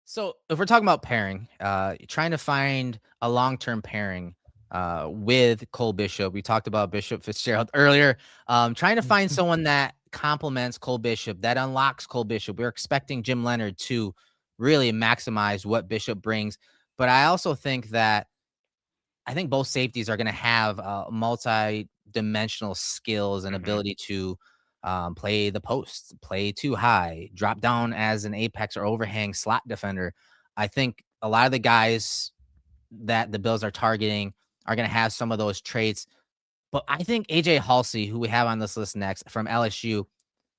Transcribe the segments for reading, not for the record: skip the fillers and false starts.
So if we're talking about pairing, trying to find a long-term pairing with Cole Bishop, we talked about Bishop Fitzgerald earlier. Trying to find Mhm. someone that complements Cole Bishop, that unlocks Cole Bishop. We're expecting Jim Leonard to really maximize what Bishop brings, but I also think that I think both safeties are going to have multi-dimensional skills and Mhm. ability to play the post, play too high, drop down as an apex or overhang slot defender. I think a lot of the guys that the Bills are targeting are going to have some of those traits. But I think AJ Haulcy, who we have on this list next from LSU,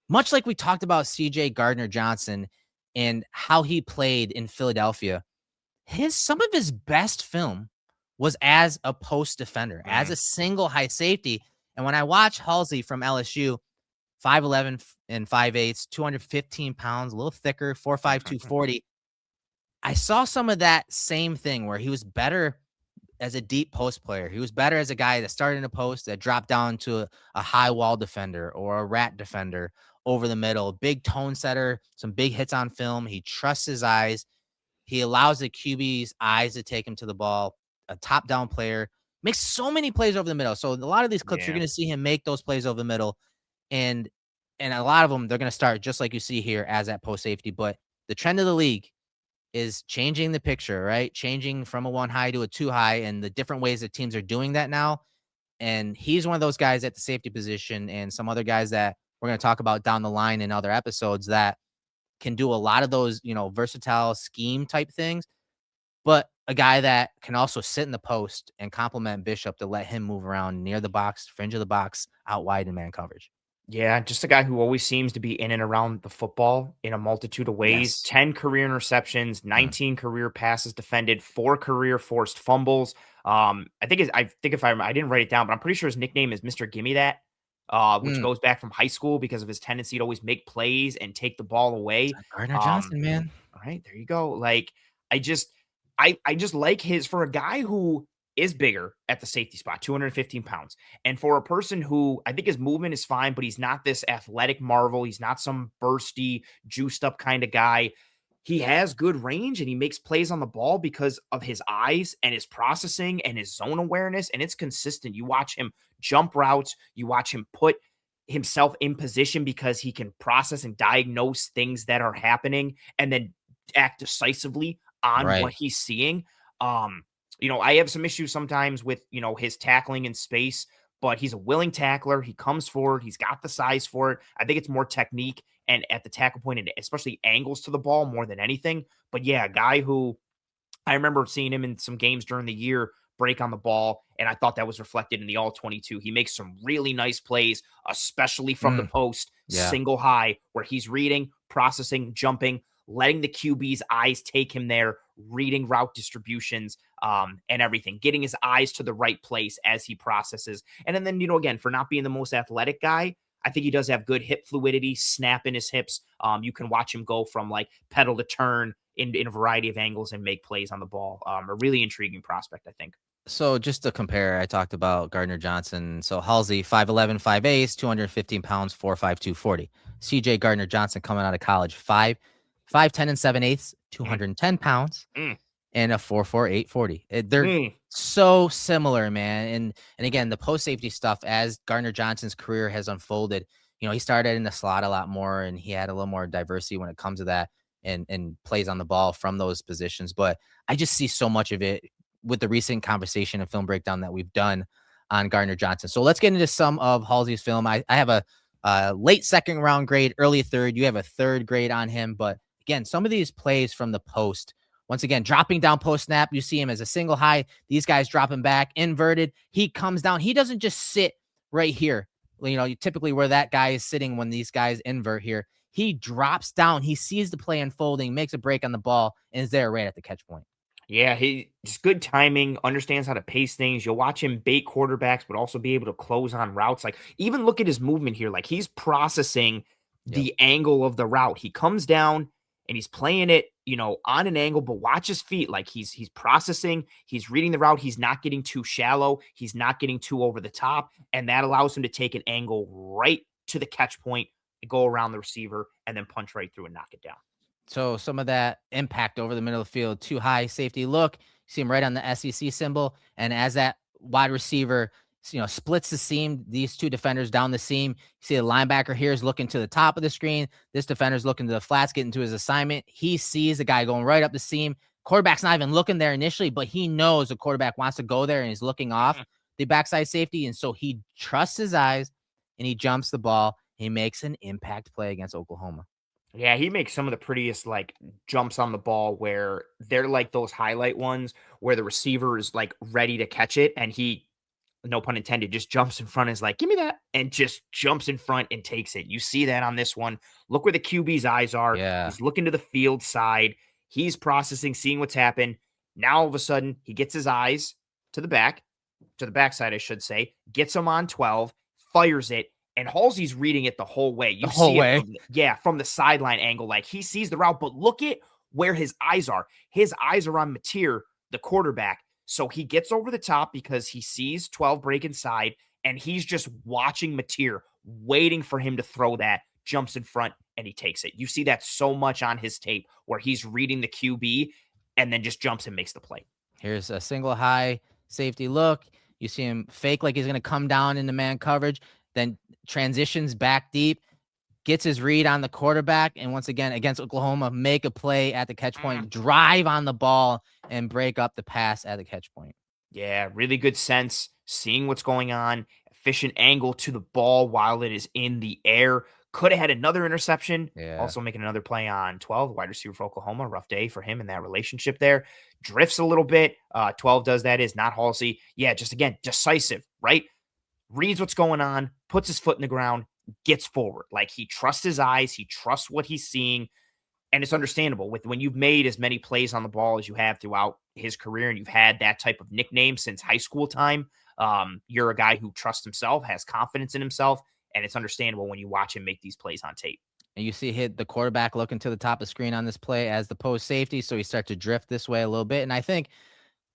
much like we talked about CJ Gardner Johnson and how he played in Philadelphia, his some of his best film was as a post defender, as Mm. a single high safety. And when I watch Halsey from LSU, 5'11 and 5'8, 215 pounds, a little thicker, 4'5, 240, I saw some of that same thing where he was better as a deep post player. He was better as a guy that started in a post that dropped down to a high wall defender or a rat defender over the middle, big tone setter, some big hits on film. He trusts his eyes. He allows the QB's eyes to take him to the ball. A top down player makes so many plays over the middle. So a lot of these clips, you're Yeah. going to see him make those plays over the middle, and a lot of them they're going to start just like you see here as that post safety. But the trend of the league is changing the picture, right? Changing from a one high to a two high, and the different ways that teams are doing that now. And he's one of those guys at the safety position, and some other guys that we're going to talk about down the line in other episodes that can do a lot of those, versatile scheme type things, but a guy that can also sit in the post and complement Bishop to let him move around near the box, fringe of the box, out wide in man coverage. Yeah, just a guy who always seems to be in and around the football in a multitude of ways. Yes. 10 career interceptions, Mm. 19 career passes defended, 4 career forced fumbles. I think if I didn't write it down, but I'm pretty sure his nickname is Mr. Gimme That, which Mm. goes back from high school because of his tendency to always make plays and take the ball away. Gardner Um, Johnson, man. all right, there you go. Like I just I just like his for a guy who is bigger at the safety spot, 215 pounds. And for a person who I think his movement is fine, but he's not this athletic marvel. He's not some bursty, juiced up kind of guy. He has good range and he makes plays on the ball because of his eyes and his processing and his zone awareness. And it's consistent. You watch him jump routes, you watch him put himself in position because he can process and diagnose things that are happening and then act decisively on what Right. he's seeing. Um, I have some issues sometimes with, his tackling in space, but he's a willing tackler. He comes forward. He's got the size for it. I think it's more technique and at the tackle point and especially angles to the ball more than anything. But yeah, a guy who I remember seeing him in some games during the year break on the ball, and I thought that was reflected in the all 22. He makes some really nice plays, especially from the Mm. post, Yeah. single high, where he's reading, processing, jumping, letting the QB's eyes take him there, reading route distributions, and everything, getting his eyes to the right place as he processes. And then, again, for not being the most athletic guy, I think he does have good hip fluidity, snap in his hips. You can watch him go from like pedal to turn in a variety of angles and make plays on the ball. A really intriguing prospect, I think. So just to compare, I talked about Gardner Johnson. So Halsey, 5'11, 5'8, 215 pounds, 4'5", 240. CJ Gardner Johnson coming out of college, 5'10 and 7/8, Mm, 210 pounds, mm, and a 4'4", 840. They're mm. so similar, man. And again, the post safety stuff as Gardner Johnson's career has unfolded, he started in the slot a lot more and he had a little more diversity when it comes to that and plays on the ball from those positions. But I just see so much of it with the recent conversation and film breakdown that we've done on Gardner Johnson. So let's get into some of Halsey's film. I have a late second round grade, early third. You have a third grade on him. But again, some of these plays from the post, once again, dropping down post snap, you see him as a single high. These guys dropping back, inverted. He comes down. He doesn't just sit right here. You typically where that guy is sitting when these guys invert here. He drops down. He sees the play unfolding, makes a break on the ball, and is there right at the catch point. Yeah, he just good timing, understands how to pace things. You'll watch him bait quarterbacks, but also be able to close on routes. Like, even look at his movement here. Like, he's processing Yep. the angle of the route. He comes down and he's playing it, on an angle, but watch his feet. Like, he's processing, he's reading the route. He's not getting too shallow, he's not getting too over the top, and that allows him to take an angle right to the catch point, go around the receiver, and then punch right through and knock it down. So some of that impact over the middle of the field, too high safety look. You see him right on the SEC symbol, and as that wide receiver, splits the seam, these two defenders down the seam. You see the linebacker here is looking to the top of the screen. This defender's looking to the flats, getting to his assignment. He sees the guy going right up the seam. Quarterback's not even looking there initially, but he knows the quarterback wants to go there and he's looking off Mhm. the backside safety, and so he trusts his eyes and he jumps the ball. He makes an impact play against Oklahoma. Yeah, he makes some of the prettiest like jumps on the ball where they're like those highlight ones where the receiver is like ready to catch it and he, no pun intended, just jumps in front and is like, give me that, and just jumps in front and takes it. You see that on this one. Look where the QB's eyes are. Yeah. He's looking to the field side. He's processing, seeing what's happened. Now all of a sudden, he gets his eyes to the back, to the backside, I should say, gets him on 12, fires it, and Halsey's reading it the whole way. The You whole see it way. from from the sideline angle. Like he sees the route, but look at where his eyes are. His eyes are on Mateer, the quarterback. So he gets over the top because he sees 12 break inside, and he's just watching Mateer, waiting for him to throw that, jumps in front, and he takes it. You see that so much on his tape where he's reading the QB and then just jumps and makes the play. Here's a single high safety look. You see him fake like he's going to come down into man coverage, then transitions back deep, gets his read on the quarterback, and once again against Oklahoma, make a play at the catch Mm. point, drive on the ball, and break up the pass at the catch point. Yeah, really good sense, seeing what's going on, efficient angle to the ball while it is in the air. Could have had another interception. Yeah. Also making another play on 12, wide receiver for Oklahoma. Rough day for him in that relationship there. Drifts a little bit. 12 does that, is not Halsey. Yeah, just again, decisive, right? Reads what's going on, puts his foot in the ground, gets forward. Like he trusts his eyes, he trusts what he's seeing, and it's understandable with when you've made as many plays on the ball as you have throughout his career and you've had that type of nickname since high school time. You're a guy who trusts himself, has confidence in himself, and it's understandable when you watch him make these plays on tape. And you see hit the quarterback looking to the top of the screen on this play as the post safety. So he starts to drift this way a little bit. And I think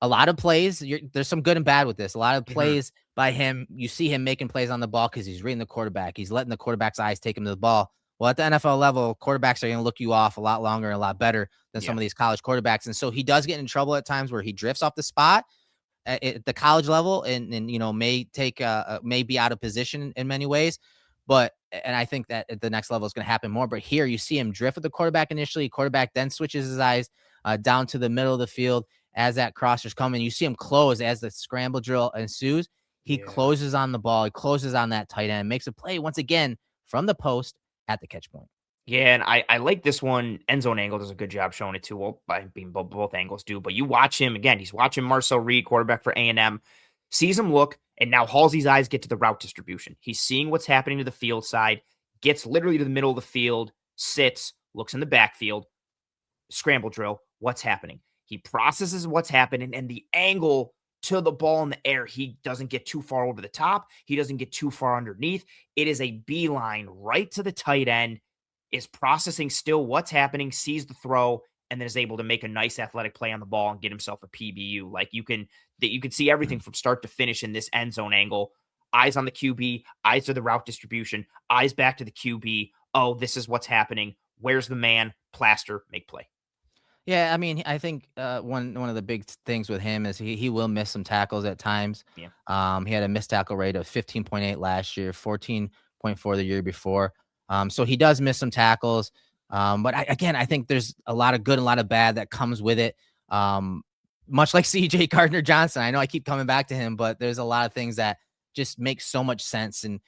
a lot of plays, there's some good and bad with this. A lot of Mhm. plays by him, you see him making plays on the ball because he's reading the quarterback. He's letting the quarterback's eyes take him to the ball. Well, at the NFL level, quarterbacks are going to look you off a lot longer and a lot better than some Yeah. of these college quarterbacks. And so he does get in trouble at times where he drifts off the spot at the college level, and may be out of position in many ways. But and I think that at the next level is going to happen more. But here you see him drift with the quarterback initially. Quarterback then switches his eyes down to the middle of the field as that crosser's coming. You see him close as the scramble drill ensues. He Yeah. closes on the ball. He closes on that tight end, makes a play once again from the post at the catch point. Yeah, and I like this one. End zone angle does a good job showing it too. Well, I mean, both angles do. But you watch him again. He's watching Marcel Reed, quarterback for A&M, sees him look, and now Halsey's eyes get to the route distribution. He's seeing what's happening to the field side, gets literally to the middle of the field, sits, looks in the backfield, scramble drill. What's happening? He processes what's happening, and the angle to the ball in the air. He doesn't get too far over the top. He doesn't get too far underneath. It is a beeline right to the tight end, is processing still what's happening, sees the throw, and then is able to make a nice athletic play on the ball and get himself a PBU. Like you can see everything from start to finish in this end zone angle. Eyes on the QB, eyes to the route distribution, eyes back to the QB. Oh, this is what's happening. Where's the man? Plaster, make play. Yeah, I mean, I think one of the big things with him is he will miss some tackles at times. Yeah. He had a missed tackle rate of 15.8 last year, 14.4 the year before. So he does miss some tackles. But again, I think there's a lot of good and a lot of bad that comes with it. Much like C.J. Gardner Johnson. I know I keep coming back to him, but there's a lot of things that just make so much sense. And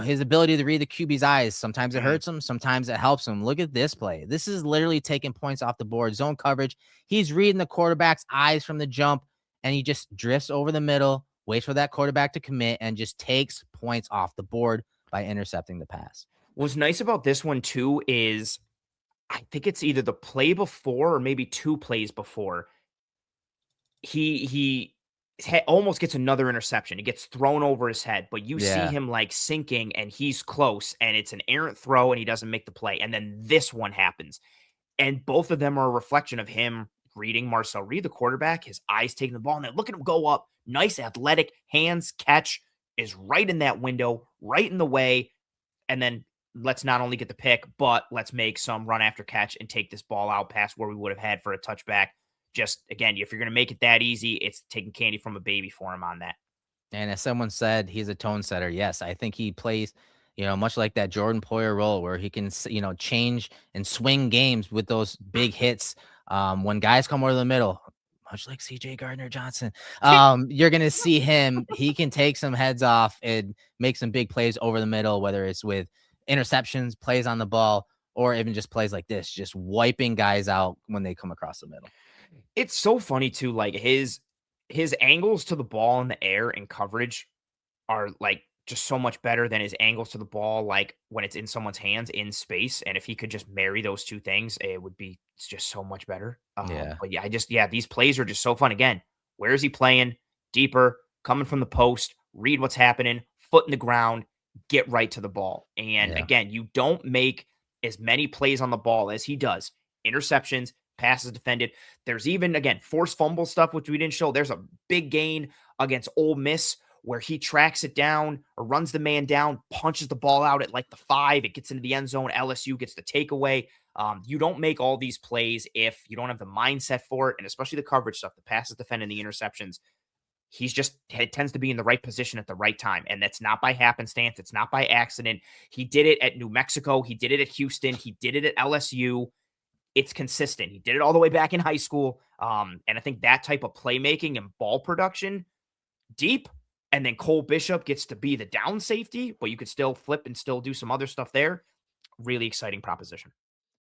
his ability to read the QB's eyes. Sometimes it Mhm. hurts him. Sometimes it helps him. Look at this play. This is literally taking points off the board. Zone coverage. He's reading the quarterback's eyes from the jump, and he just drifts over the middle, waits for that quarterback to commit, and just takes points off the board by intercepting the pass. What's nice about this one too is I think it's either the play before or maybe two plays before. He almost gets another interception. It gets thrown over his head, but you see Yeah. him like sinking and he's close and it's an errant throw and he doesn't make the play. And then this one happens. And both of them are a reflection of him reading Marcel Reed, the quarterback, his eyes taking the ball, and then look at him go up. Nice athletic hands catch is right in that window, right in the way. And then let's not only get the pick, but let's make some run after catch and take this ball out past where we would have had for a touchback. Just again, if you're going to make it that easy, it's taking candy from a baby for him on that. And as someone said, he's a tone setter. Yes, I think he plays, much like that Jordan Poyer role where he can, change and swing games with those big hits. When guys come over the middle, much like C.J. Gardner Johnson, you're gonna see him. He can take some heads off and make some big plays over the middle, whether it's with interceptions, plays on the ball, or even just plays like this, just wiping guys out when they come across the middle. It's so funny too, like his angles to the ball in the air and coverage are like just so much better than his angles to the ball, like when it's in someone's hands in space. And if he could just marry those two things, it would be it's just so much better. Yeah, But yeah, these plays are just so fun. Again, where is he playing? Deeper, coming from the post, read what's happening, foot in the ground, get right to the ball. And yeah, again, you don't make as many plays on the ball as he does. Interceptions, passes defended. There's even again forced fumble stuff, which we didn't show. There's a big gain against Ole Miss where he tracks it down or runs the man down, punches the ball out at like the 5. It gets into the end zone. LSU gets the takeaway. You don't make all these plays if you don't have the mindset for it, and especially the coverage stuff, the passes defending the interceptions. It tends to be in the right position at the right time. And that's not by happenstance. It's not by accident. He did it at New Mexico. He did it at Houston. He did it at LSU. It's consistent. He did it all the way back in high school. And I think that type of playmaking and ball production deep. And then Cole Bishop gets to be the down safety, but you could still flip and still do some other stuff there. Really exciting proposition.